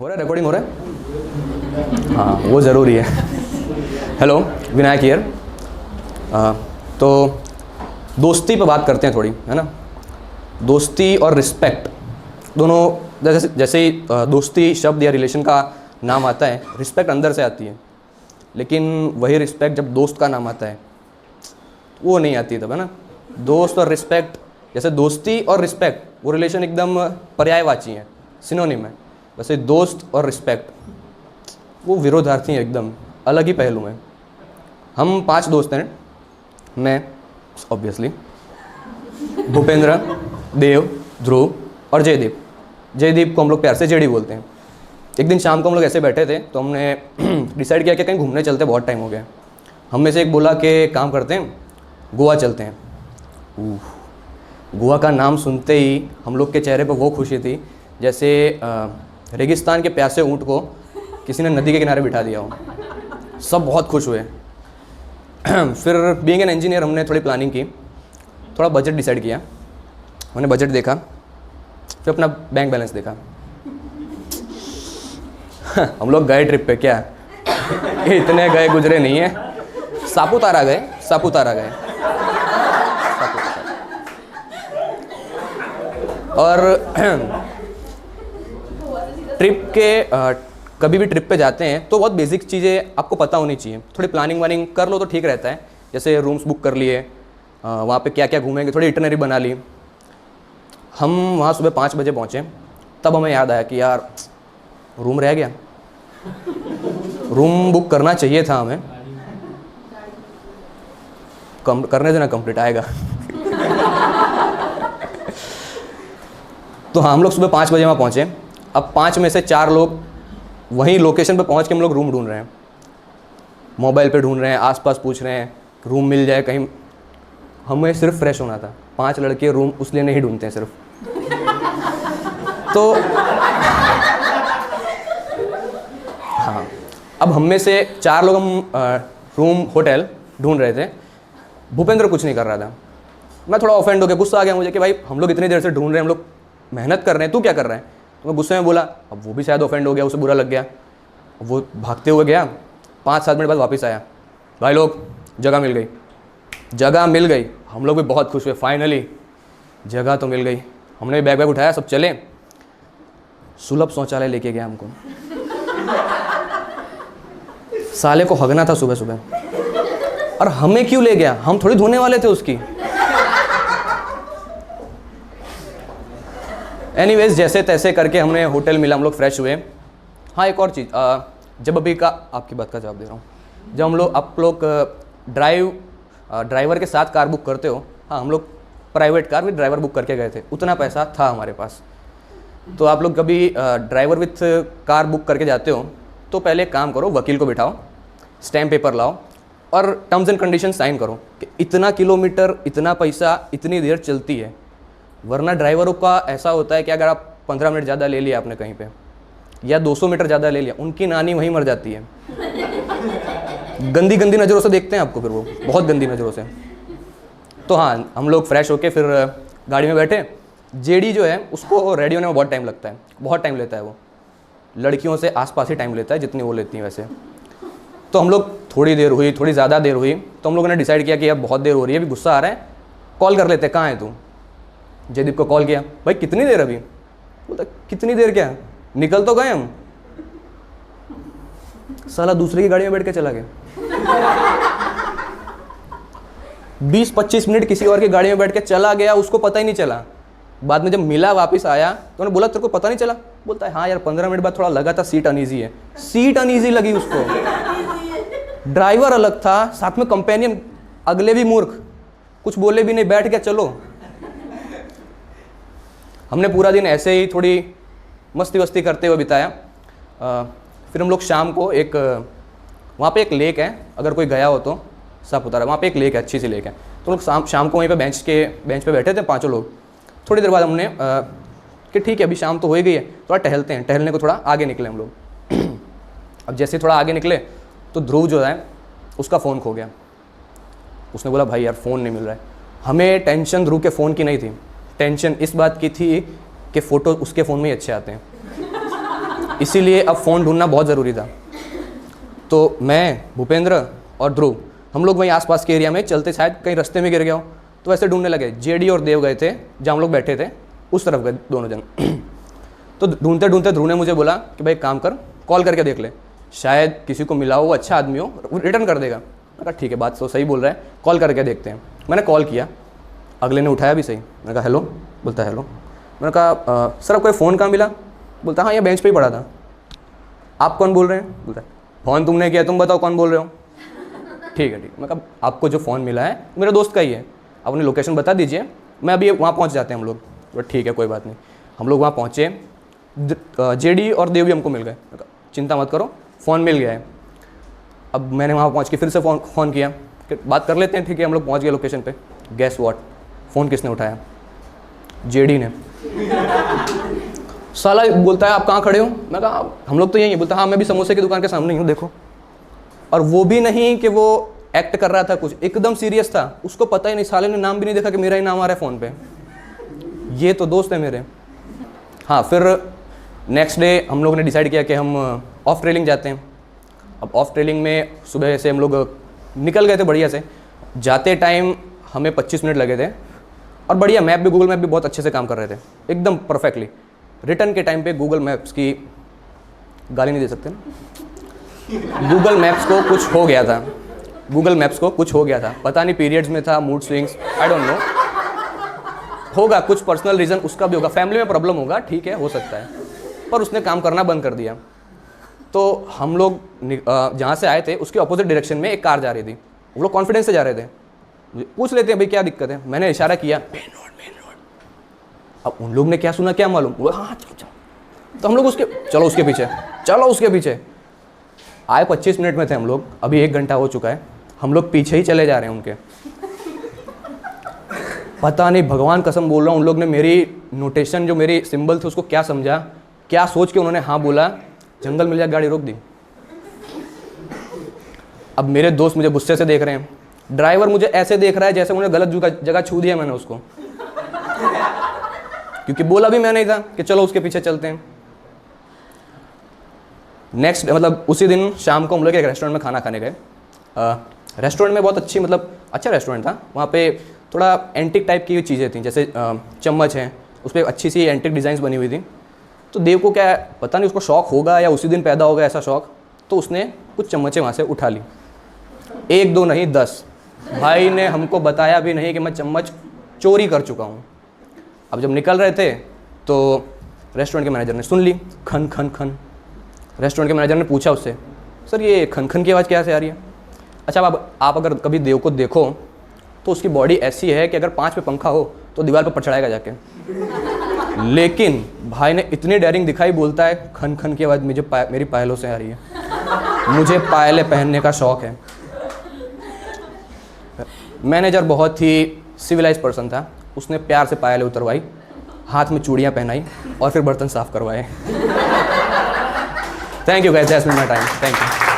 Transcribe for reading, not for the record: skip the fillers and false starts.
हो रहा है, रिकॉर्डिंग हो रहा है? हाँ, वो ज़रूरी है। Hello, Vinayak here. तो दोस्ती पे बात करते हैं थोड़ी, है ना। दोस्ती और रिस्पेक्ट दोनों, जैसे ही दोस्ती शब्द या रिलेशन का नाम आता है, रिस्पेक्ट अंदर से आती है। लेकिन वही रिस्पेक्ट जब दोस्त का नाम आता है वो नहीं आती तब, है ना। दोस्त और रिस्पेक्ट, जैसे दोस्ती और रिस्पेक्ट वो रिलेशन एकदम पर्यायवाची है, सिनोनिम है। वैसे दोस्त और रिस्पेक्ट वो विरोधार्थी हैं, एकदम अलग ही पहलू हैं। हम 5 दोस्त हैं, मैं ऑब्वियसली, भूपेंद्र, देव, ध्रुव और जयदीप। जयदीप को हम लोग प्यार से जेडी बोलते हैं। एक दिन शाम को हम लोग ऐसे बैठे थे तो हमने डिसाइड किया कि कहीं घूमने चलते, बहुत टाइम हो गया। हम में से एक बोला कि काम करते हैं, गोवा चलते हैं। गोवा का नाम सुनते ही हम लोग के चेहरे पर वो खुशी थी जैसे रेगिस्तान के प्यासे ऊँट को किसी ने नदी के किनारे बिठा दिया हो। सब बहुत खुश हुए। फिर बीइंग एन इंजीनियर हमने थोड़ी प्लानिंग की, थोड़ा बजट डिसाइड किया। मैंने बजट देखा, फिर अपना बैंक बैलेंस देखा। हम लोग गए ट्रिप पे, क्या इतने गए गुजरे नहीं है। सापुतारा गए, सापुतारा गए। और ट्रिप के कभी भी ट्रिप पे जाते हैं तो बहुत बेसिक चीज़ें आपको पता होनी चाहिए। थोड़ी प्लानिंग वानिंग कर लो तो ठीक रहता है। जैसे रूम्स बुक कर लिए, वहाँ पे क्या क्या घूमेंगे, थोड़ी इटनरी बना ली। हम वहाँ सुबह 5 बजे पहुँचे, तब हमें याद आया कि यार रूम रह गया, रूम बुक करना चाहिए था हमें। करने देना, कंप्लीट आएगा। तो हाँ, हम लोग सुबह 5 बजे वहाँ पहुँचे। अब 5 में से 4 लोग वहीं लोकेशन पे पहुँच के हम लोग रूम ढूंढ रहे हैं, मोबाइल पे ढूंढ रहे हैं, आसपास पूछ रहे हैं रूम मिल जाए कहीं। हमें सिर्फ फ्रेश होना था। 5 लड़के रूम उस लिए नहीं ढूंढते हैं सिर्फ। तो हाँ, अब हम में से 4 लोग हम रूम होटल ढूंढ रहे थे। भूपेंद्र कुछ नहीं कर रहा था। मैं थोड़ा ऑफेंड हो गया, गुस्सा आ गया मुझे कि भाई हम लोग इतनी देर से ढूंढ रहे हैं, हम लोग मेहनत कर रहे हैं, तू क्या कर रहा है। तो मैं गुस्से में बोला। अब वो भी शायद ऑफेंड हो गया, उसे बुरा लग गया। वो भागते हुए गया, 5-7 मिनट बाद वापस आया। भाई लोग, जगह मिल गई, जगह मिल गई। हम लोग भी बहुत खुश हुए, फाइनली जगह तो मिल गई। हमने बैग उठाया, सब चले। सुलभ शौचालय लेके गया हमको। साले को हगना था सुबह सुबह, और हमें क्यों ले गया? हम थोड़ी धोने वाले थे उसकी। एनीवेज, जैसे तैसे करके हमने होटल मिला, हम लोग फ्रेश हुए। हाँ, एक और चीज़, जब अभी का आपकी बात का जवाब दे रहा हूँ, जब हम लोग आप लोग ड्राइवर के साथ कार बुक करते हो, हाँ हम लोग private car with driver book करके गए थे, उतना पैसा था हमारे पास। तो आप लोग कभी ड्राइवर विथ कार बुक करके जाते हो तो पहले एक काम करो, वकील को बिठाओ, स्टैम्प पेपर लाओ और टर्म्स एंड कंडीशन साइन करो कि इतना किलोमीटर, इतना पैसा, इतनी देर चलती है। वरना ड्राइवरों का ऐसा होता है कि अगर आप 15 मिनट ज़्यादा ले लिया आपने कहीं पे, या 200 मीटर ज़्यादा ले लिया, उनकी नानी वहीं मर जाती है। गंदी गंदी नज़रों से देखते हैं आपको, फिर वो बहुत गंदी नज़रों से। तो हाँ, हम लोग फ्रेश होके फिर गाड़ी में बैठे। जेडी जो है उसको रेडी होने में बहुत टाइम लगता है, बहुत टाइम लेता है वो। लड़कियों से आसपास ही टाइम लेता है जितनी वो लेती हैं वैसे। तो हम लोग थोड़ी देर हुई, थोड़ी ज़्यादा देर हुई, तो हम लोगों ने डिसाइड किया कि अब बहुत देर हो रही है, अभी गुस्सा आ रहा है, कॉल कर लेते, कहाँ है तू। जयदीप को कॉल किया, भाई कितनी देर अभी? बोलता कितनी देर क्या, निकल तो गए हम। साला दूसरे की गाड़ी में बैठ के चला गया। 20-25 मिनट किसी और की गाड़ी में बैठ के चला गया, उसको पता ही नहीं चला। बाद में जब मिला, वापस आया तो उन्होंने बोला तेरे को पता नहीं चला? बोलता है हाँ यार, 15 मिनट बाद थोड़ा लगा था सीट अनईजी है। सीट अनईजी लगी उसको। ड्राइवर अलग था, साथ में कंपेनियन, अगले भी मूर्ख, कुछ बोले भी नहीं, बैठ गया चलो। हमने पूरा दिन ऐसे ही थोड़ी मस्ती वस्ती करते हुए बिताया। फिर हम लोग शाम को एक, वहाँ पे एक लेक है, अगर कोई गया हो तो सापुतारा, वहाँ पे एक लेक है, अच्छी सी लेक है। तो लोग शाम को वहीं पे बेंच पे बैठे थे 5 लोग। थोड़ी देर बाद हमने कि ठीक है अभी शाम तो हो ही गई है, थोड़ा टहलते हैं। टहलने को थोड़ा आगे निकले हम लोग। अब जैसे थोड़ा आगे निकले तो ध्रुव जो है उसका फ़ोन खो गया। उसने बोला भाई यार फ़ोन नहीं मिल रहा है। हमें टेंशन ध्रुव के फ़ोन की नहीं थी, टेंशन इस बात की थी कि फ़ोटो उसके फ़ोन में ही अच्छे आते हैं। इसीलिए अब फ़ोन ढूंढना बहुत ज़रूरी था। तो मैं, भूपेंद्र और ध्रुव, हम लोग वहीं आसपास के एरिया में चलते, शायद कहीं रास्ते में गिर गया हो, तो वैसे ढूंढने लगे। जेडी और देव गए थे जहाँ हम लोग बैठे थे, उस तरफ गए दोनों जन। तो ढूंढते ढूंढते ध्रुव ने मुझे बोला कि भाई काम कर, कॉल करके देख ले, शायद किसी को मिला हो, वो अच्छा आदमी हो, रिटर्न कर देगा। मैंने कहा ठीक है, बात तो सही बोल रहा है, कॉल करके देखते हैं। मैंने कॉल किया, अगले ने उठाया भी सही। मैंने कहा हेलो, बोलता है हेलो। मैंने कहा सर आपको फ़ोन कहाँ मिला? बोलता हाँ, ये बेंच पे ही पड़ा था। आप कौन बोल रहे हैं? बोलता है फ़ोन तुमने किया, तुम बताओ कौन बोल रहे हो। ठीक है ठीक है। मैं कहा आपको जो फ़ोन मिला है मेरे दोस्त का ही है, आप अपनी लोकेशन बता दीजिए, मैं अभी वहाँ पहुँच जाते हैं हम लोग। तो ठीक है कोई बात नहीं। हम लोग वहाँ पहुँचे, जेडी और देव भी हमको मिल गए। चिंता मत करो, फ़ोन मिल गया है। अब मैंने वहाँ पहुँच के फिर से फ़ोन किया कि बात कर लेते हैं। ठीक है, हम लोग पहुँच गए लोकेशन पे। गैस व्हाट, फ़ोन किसने उठाया? जेडी ने। साला बोलता है आप कहाँ खड़े हो? मैं कहा हम लोग तो यहीं हैं। बोलता हाँ मैं भी समोसे की दुकान के सामने ही हूँ, देखो। और वो भी नहीं कि वो एक्ट कर रहा था कुछ, एकदम सीरियस था। उसको पता ही नहीं, साले ने नाम भी नहीं देखा कि मेरा ही नाम आ रहा है फ़ोन पे। ये तो दोस्त है मेरे। हाँ, फिर नेक्स्ट डे हम लोग ने डिसाइड किया कि हम ऑफ ट्रेलिंग जाते हैं। अब ऑफ ट्रेलिंग में सुबह से हम लोग निकल गए थे बढ़िया से। जाते टाइम हमें 25 मिनट लगे थे, और बढ़िया मैप भी, गूगल मैप भी बहुत अच्छे से काम कर रहे थे, एकदम परफेक्टली। रिटर्न के टाइम पे गूगल मैप्स की गाली नहीं दे सकते ना, गूगल मैप्स को कुछ हो गया था। गूगल मैप्स को कुछ हो गया था, पता नहीं पीरियड्स में था, mood swings, I don't know, होगा कुछ पर्सनल रीज़न उसका भी होगा, फैमिली में प्रॉब्लम होगा, ठीक है हो सकता है, पर उसने काम करना बंद कर दिया। तो हम लोग जहाँ से आए थे उसके अपोजिट डायरेक्शन में एक कार जा रही थी। वो लोग कॉन्फिडेंस से जा रहे थे, पूछ लेते हैं भाई क्या दिक्कत है। मैंने इशारा किया मेन रोड, मेन रोड। अब उन लोग ने क्या सुना क्या मालूम, वो हाँ चलो चलो। तो हम लोग उसके चलो उसके पीछे, चलो उसके पीछे। आए 25 मिनट में थे हम लोग, अभी 1 घंटा हो चुका है, हम लोग पीछे ही चले जा रहे हैं उनके। पता नहीं, भगवान कसम बोल रहा हूँ, उन लोग ने मेरी नोटेशन, जो मेरी सिंबल थे उसको क्या समझा, क्या सोच के उन्होंने हाँ बोला, जंगल मिल जाए गाड़ी रोक दी। अब मेरे दोस्त मुझे गुस्से से देख रहे हैं, ड्राइवर मुझे ऐसे देख रहा है जैसे उन्हें गलत जगह छू दिया मैंने उसको, क्योंकि बोला भी मैं नहीं था कि चलो उसके पीछे चलते हैं। नेक्स्ट मतलब उसी दिन शाम को हम लोग एक रेस्टोरेंट में खाना खाने गए। रेस्टोरेंट में बहुत अच्छी, मतलब अच्छा रेस्टोरेंट था। वहाँ पे थोड़ा एंटिक टाइप की चीज़ें थी, जैसे चम्मच हैं, उस पर अच्छी सी एंटिक डिज़ाइंस बनी हुई थी। तो देव को क्या पता नहीं, उसको शौक होगा या उसी दिन पैदा होगा ऐसा शौक, तो उसने कुछ चम्मचें वहाँ से उठा ली। 1 2 नहीं 10। भाई ने हमको बताया भी नहीं कि मैं चम्मच चोरी कर चुका हूँ। अब जब निकल रहे थे तो रेस्टोरेंट के मैनेजर ने सुन ली, खन खन खन। रेस्टोरेंट के मैनेजर ने पूछा उससे, सर ये खन खन की आवाज़ क्या से आ रही है? अच्छा अब आप अगर कभी देव को देखो तो उसकी बॉडी ऐसी है कि अगर 5 पे पंखा हो तो दीवार पर पछड़ाएगा जाके। लेकिन भाई ने इतनी डेयरिंग दिखाई, बोलता है खन खन की आवाज़ मुझे मेरी पायलों से आ रही है, मुझे पायलें पहनने का शौक़ है। मैनेजर बहुत ही सिविलाइज पर्सन था, उसने प्यार से पायलें उतरवाई, हाथ में चूड़ियाँ पहनाई और फिर बर्तन साफ करवाए। Thank you guys, that's been my time, thank you.